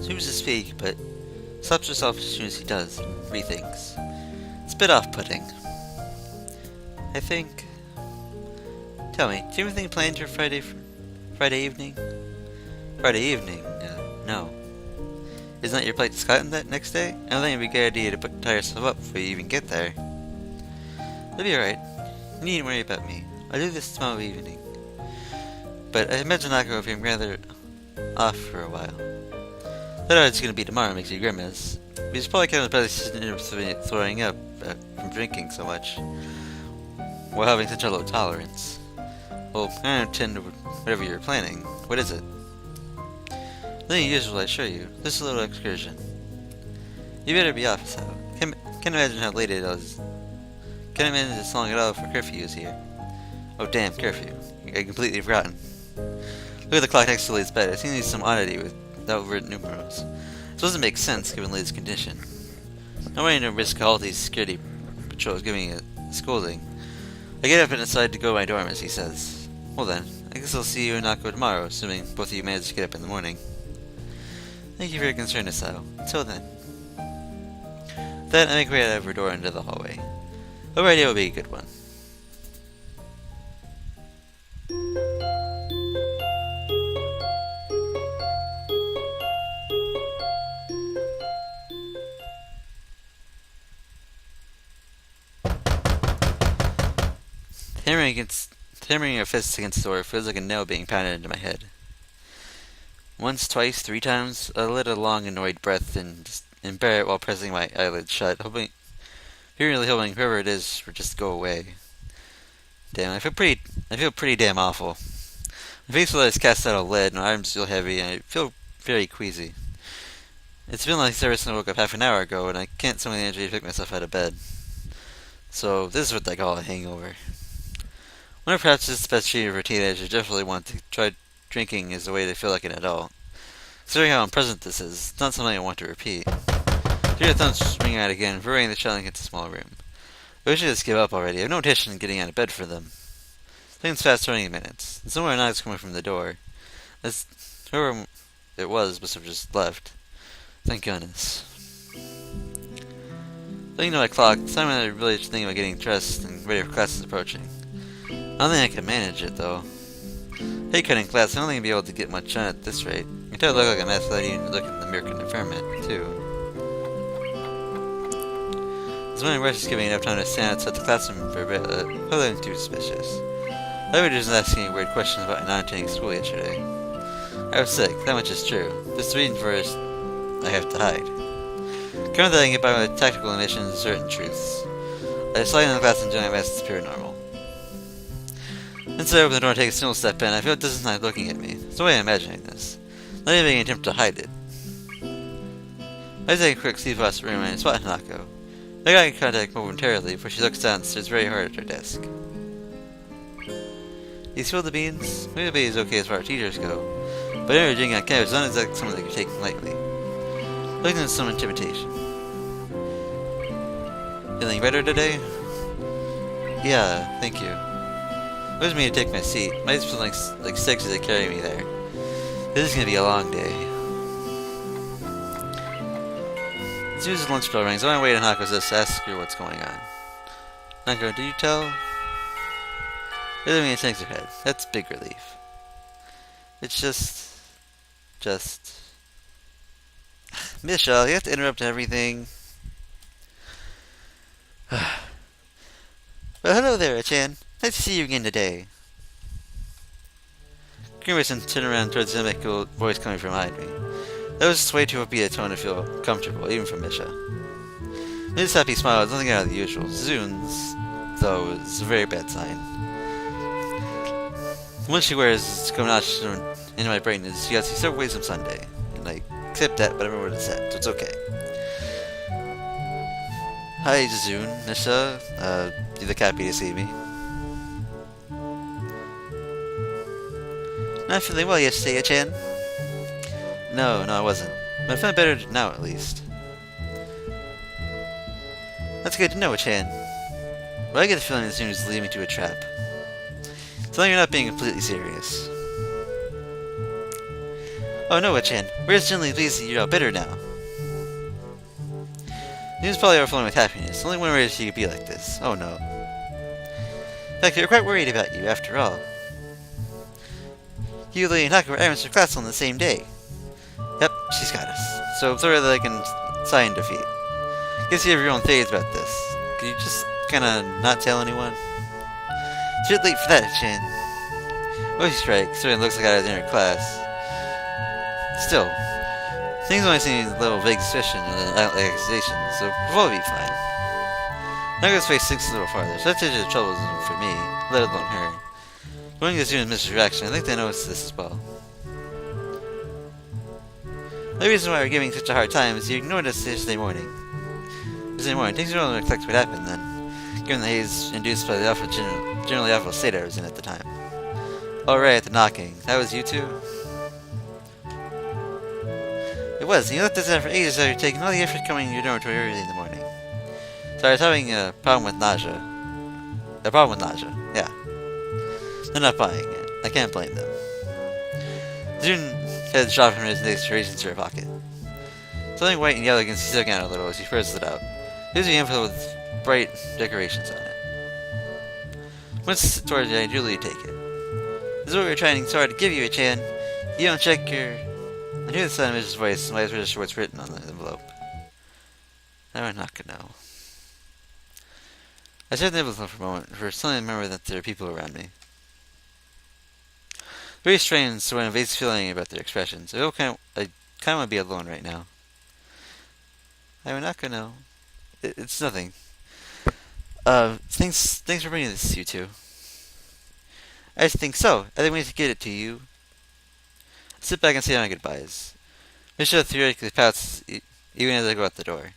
seems to speak, but stops herself as soon as he does and rethinks. It's a bit off-putting. I think... Tell me, do you have anything planned for Friday evening? Friday evening? No. Isn't that your flight to Scotland that next day? I don't think it'd be a good idea to tie yourself up before you even get there. You'll be alright. You needn't worry about me. I'll do this tomorrow evening. But I imagine Nako will be rather off for a while. That it's going to be tomorrow makes you grimace. But he's probably kind of throwing up from drinking so much while having such a low tolerance. Well, I don't intend whatever you're planning. What is it? Nothing usual, I assure you. Just a little excursion. You better be off, so. Can't imagine how late it is. Can't imagine it's long at all for curfew is here. Oh damn, curfew. I completely forgotten. Look at the clock next to Lee's bed. It seems to be some oddity without written numerals. This doesn't make sense given Lee's condition. I'm ready to risk all these security patrols giving it a scolding. I get up and decide to go to my dorm, as he says. Well then, I guess I'll see you in Nako tomorrow, assuming both of you manage to get up in the morning. Thank you for your concern, Asao. Until then. Then I make way out of her door into the hallway. Hope our idea will be a good one. Hammering her fists against the door feels like a nail being pounded into my head. Once, twice, 3 times, I let a long, annoyed breath and bear it while pressing my eyelids shut, really hoping whoever it is would just go away. Damn, I feel pretty damn awful. My face feels like it's cast out of lead, and my arms feel heavy, and I feel very queasy. It's been like ever since I woke up half an hour ago, and I can't summon the energy to pick myself out of bed. So, this is what they call a hangover. I wonder perhaps it's the best treatment for a teenager who definitely want to try drinking as a way to feel like an adult. Considering how unpleasant this is, it's not something I want to repeat. Hear the thumbs ring out again, hurrying the child into the small room. I wish I just give up already. I have no intention in getting out of bed for them. Things fast 20 minutes, and somewhere a knock's coming from the door. As whoever it was must have just left. Thank goodness. Looking at my clock, it's time I really should think about getting dressed and ready for classes approaching. I don't think I can manage it, though. Hey, cutting class, I don't think I'll be able to get much done at this rate. I try to look like a mess without even looking in the mirror and confirm it, too. This morning rush is giving enough time to stand outside the classroom for a bit, nothing too suspicious. I was just asking me weird questions about not attending school yesterday. I was sick, that much is true. This reason first, I have to hide. Currently I can get by with tactical omissions and certain truths. I slide in the class and join my mess appear normal. Once I open the door and take a single step in, I feel it doesn't like looking at me. It's the way I'm imagining this. Not even an attempt to hide it. I take a quick sleep across the room and spot Hanako. I got in contact momentarily before she looks down and stares very hard at her desk. You spill the beans? Maybe it's okay as far as teachers go, but energy on campus is not exactly something that you're taking lightly. Looking at some intimidation. Feeling better today? Yeah, thank you. It was me to take my seat. My eyes feel like sticks as they carry me there. This is gonna be a long day. As soon as the lunch bell rings, on my way to Hako's desk to ask her what's going on. Nako, did you tell? Really mean shakes her head. That's big relief. It's just... Michelle, you have to interrupt everything. Well, hello there, Achan. Nice to see you again today. Grimace and turn around towards the mythical voice coming from behind me. That was just way too upbeat a tone to feel comfortable, even from Misha. His happy smile is nothing out of the usual. Zune's, though, is a very bad sign. The one she wears is come notched into my brain is she has several ways of Sunday. And I accept that, but I remember what it said, so it's okay. Hi, Zune, Misha. You look happy to see me. Not feeling well yesterday, Chan? No, I wasn't. But I feel better now, at least. That's good to know, Chan. But I get the feeling that Zune is leading me to a trap. So long you're not being completely serious. Oh, Noah-chan, we're genuinely pleased that you're all better now. He was probably overflowing with happiness. Only one way she could be like this. Oh no. In fact, we were quite worried about you, after all. You, Lily, and Haku were aiming for class on the same day. Yep, she's got us. So throw her like in sign defeat. Guess you have your own theories about this. Could you just kinda not tell anyone? It's a bit late for that, Chan. Oh, she's right, considering it looks like I was in her class. Still, things only seem a little vague suspicion and accusation, so we'll all be fine. Naga's face sinks a little farther, so that's the trouble for me, let alone her. Going to assume Mrs. Reaction, I think they noticed this as well. The reason why we're giving such a hard time is you ignored us yesterday morning. Things don't really reflect what happened then, given the haze induced by the generally awful state I was in at the time. Alright, the knocking. That was you two? It was, and you left us out for ages after taking all the effort coming to your dormitory early in the morning. So I was having a problem with nausea. Yeah. They're not buying it. I can't blame them. June heads dropped from his next into her pocket. Something white and yellow against his sticking out a little as he spreads it out. Here's the info with bright decorations on it. Once towards you, I duly take it. This is what we were trying so hard to give you, a Chan. You don't check your... I hear the sound of Mrs. voice, and I register what's written on the envelope. Now I'm not gonna know. I stared at the envelope for a moment, for suddenly remember that there are people around me. Very strange, so an evasive feeling about their expressions. I kind of want to be alone right now. I'm not gonna know. It's nothing. Thanks for bringing this, you two. I think so. I think we need to get it to you. Sit back and say my goodbyes. Misha theoretically pouts even as I go out the door.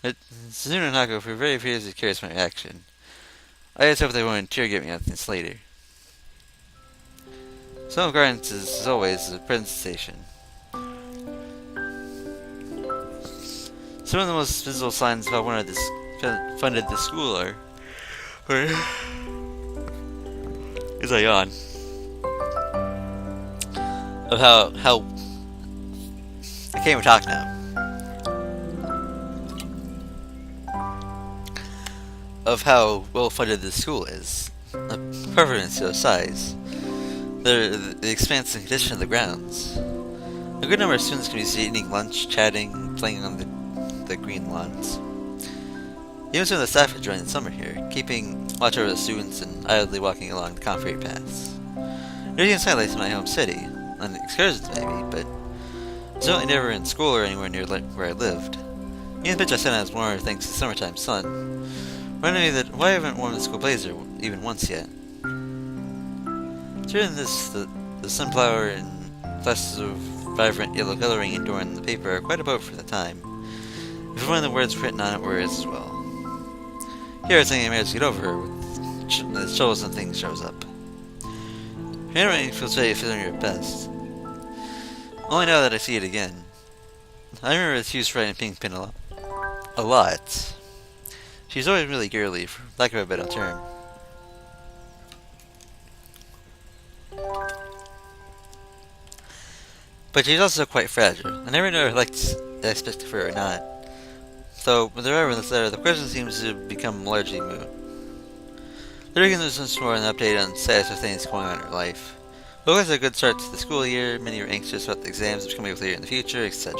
But Suzune and Haku were very fiercely curious about my reaction. I just hope they won't interrogate me on this later. Snow Gardens is, as always, a presentation. Some of the most visible signs of how funded the school are. Is I yawn. Of how I can't even talk now. Of how well funded the school is. Apart from its size. The expanse and condition of the grounds. A good number of students can be seen eating lunch, chatting, playing on the green lawns. Even some of the staff enjoying the summer here, keeping watch over the students and idly walking along the concrete paths. Everything's highlights in my home city, on excursions maybe, but certainly never in school or anywhere near where I lived. Even the bitch I sent out was warmer thanks to the summertime sun. Reminded me that why I haven't worn the school blazer even once yet. During this, the sunflower and flashes of vibrant yellow coloring adorning the paper are quite about for the time. If one of the words written on it were as well. Here I think I managed to get over with the troubles and things shows up. Your handwriting feels very familiar at best. Only now that I see it again. I remember that she used to write in pink pen a lot. She's always really girly, for lack of a better term. But she's also quite fragile. I never know if I liked the aspect of her or not. So, with the writer in this letter, the question seems to become largely moot. There again, there's some more an update on the status of things going on in her life. But it was a good start to the school year, many are anxious about the exams which coming up later in the future, etc.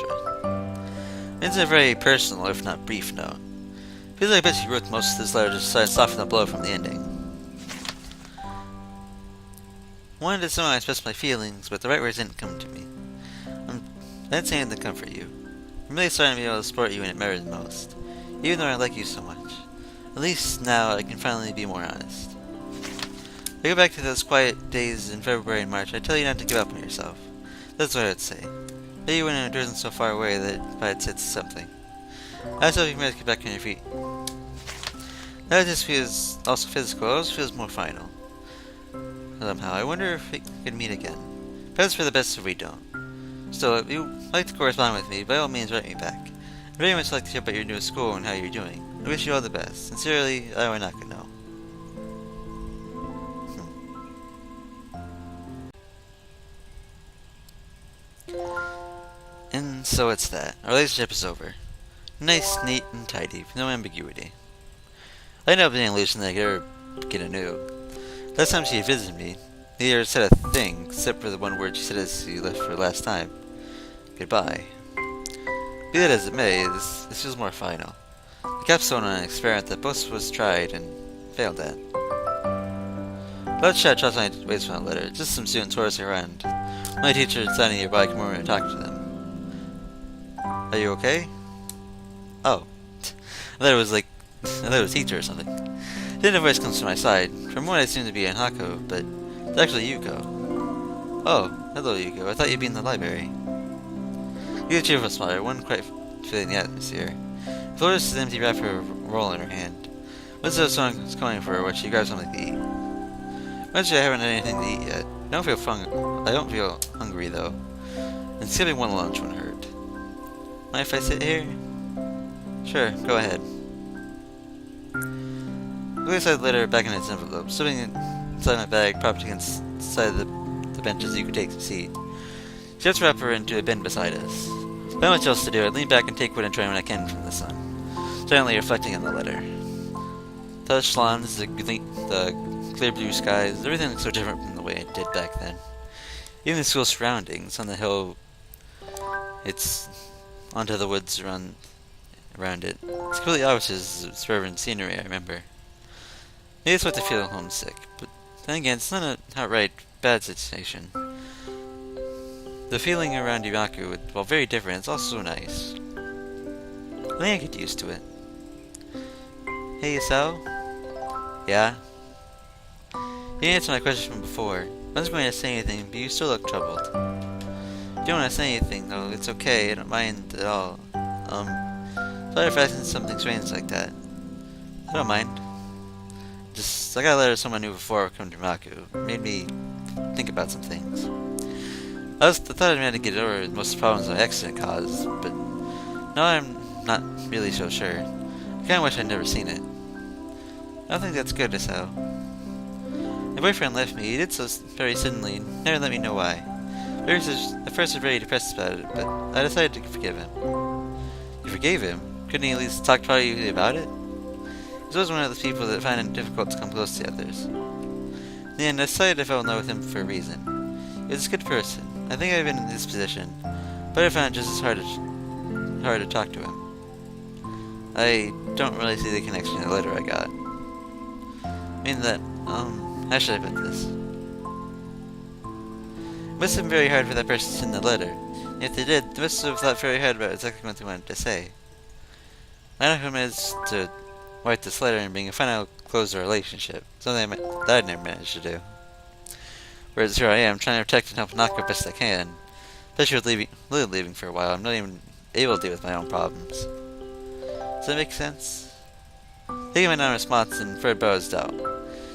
It's a very personal, if not brief note. Feels like I bet she wrote most of this letter just to try and soften the blow from the ending. I wanted to somehow express my feelings, but the right words didn't come to me. I didn't say anything to comfort you. I'm really starting to be able to support you when it matters most, even though I like you so much. At least now I can finally be more honest. If I go back to those quiet days in February and March, I'd tell you not to give up on yourself. That's what I'd say. Maybe when it wasn't so far away that I'd said something. I just hope you manage to get back on your feet. That just feels also physical, it also feels more final. Somehow, I wonder if we could meet again. Perhaps for the best if we don't. Still, if you'd like to correspond with me, by all means write me back. I'd very much like to hear about your new school and how you're doing. I wish you all the best. Sincerely, I would not know. And so it's that. Our relationship is over. Nice, neat, and tidy, with no ambiguity. I ended up being illusion that I could ever get anew. Last time she visited me, neither said a thing, except for the one word she said as she left for the last time. Goodbye. Be that as it may, this feels more final. The capstone on an experiment that both of us tried and failed at. Let's chat trust my waits from that letter. Just some students horsing around. My teacher standing nearby come over and talk to them. Are you okay? Oh. I thought it was teacher or something. Then a voice comes to my side. From what I seem to be in Hako, but it's actually Yuko. Oh, hello Yuko. I thought you'd be in the library. You get a cheerful smile, one quite feeling the atmosphere. Flores' empty wrapper roll in her hand. What's those songs calling for her when she grabs something to eat? Actually, I haven't had anything to eat yet. I don't feel hungry though. And skipping one lunch wouldn't hurt. Mind if I sit here? Sure, go ahead. Louis decided later back in its envelope, slipping inside my bag, propped against the side of the bench as you could take a seat. She lets wrapper into a bin beside us. Without much else to do, I lean back and take what enjoyment I can from the sun, silently reflecting on the letter. Touch lawns, the clear blue skies, everything looks so different from the way it did back then. Even the school surroundings, on the hill, it's onto the woods around it. It's completely opposite the suburban scenery I remember. Maybe it's what to feel homesick, but then again, it's not an outright bad situation. The feeling around Imaku, while very different, it's also nice. I think I get used to it. Hey, Isao? Yeah? You didn't answer my question from before. I was going to say anything, but you still look troubled. If you don't want to say anything, though, it's okay. I don't mind at all. Sorry if I said something strange like that. I don't mind. I got a letter someone knew before I come to Imaku. It made me think about some things. I thought I'd managed to get over most of the problems my accident caused, but now I'm not really so sure. I kinda wish I'd never seen it. I don't think that's good, Isao. My boyfriend left me. He did so very suddenly, and never let me know why. At first I was very depressed about it, but I decided to forgive him. You forgave him? Couldn't he at least talk privately about it? He was always one of those people that find it difficult to come close to others. In the end, I decided I fell in love with him for a reason. He was a good person. I think I've been in his position, but I found it just as hard to talk to him. I don't really see the connection in the letter I got. I mean that, how should I put this? It must have been very hard for that person to send the letter. And if they did, they must have thought very hard about exactly what they wanted to say. My outcome is to write this letter and bring a final close to the relationship, something that I'd never managed to do. Whereas here I am, trying to protect and help Naka best I can. Especially with Lily leaving for a while, I'm not even able to deal with my own problems. Does that make sense? Taking my non-response and Fred bows out.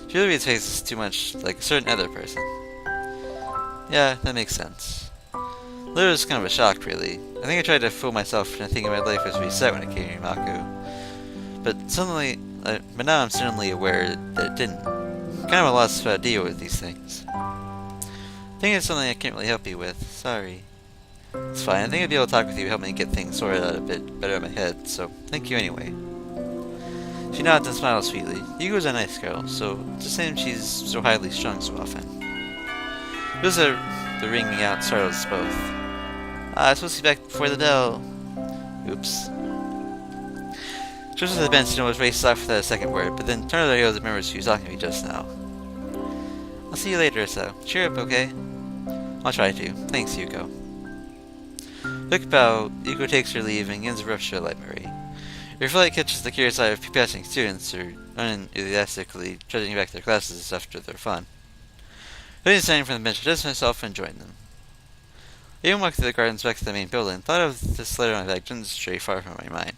She really reads faces too much like a certain other person. Yeah, that makes sense. Lily was kind of a shock, really. I think I tried to fool myself into thinking my life was reset when it came to Maku. But now I'm suddenly aware that it didn't. I'm kind of a lost how to deal with these things. I think it's something I can't really help you with. Sorry. It's fine. I think I'd be able to talk with you, help me get things sorted out a bit better in my head, so thank you anyway. She nods and smiles sweetly. Yuko's a nice girl, so it's a shame she's so highly strung so often. Feels the ringing out startles us both. I'm supposed to be back before the bell. Oops. She goes to the bench and almost races off without a second word, but then turns her heels and remembers she was talking to me just now. I'll see you later, so cheer up, okay? I'll try to. Thanks, Yuko. Quick bow, Yuko takes her leave and begins a rush to the library. Her flight catches the curious eye of passing students who are unenthusiastically trudging back to their classes after their fun. Then standing from the bench, I dust myself and join them. I even walked through the gardens back to the main building, thought of this letter on my bag didn't stray far from my mind.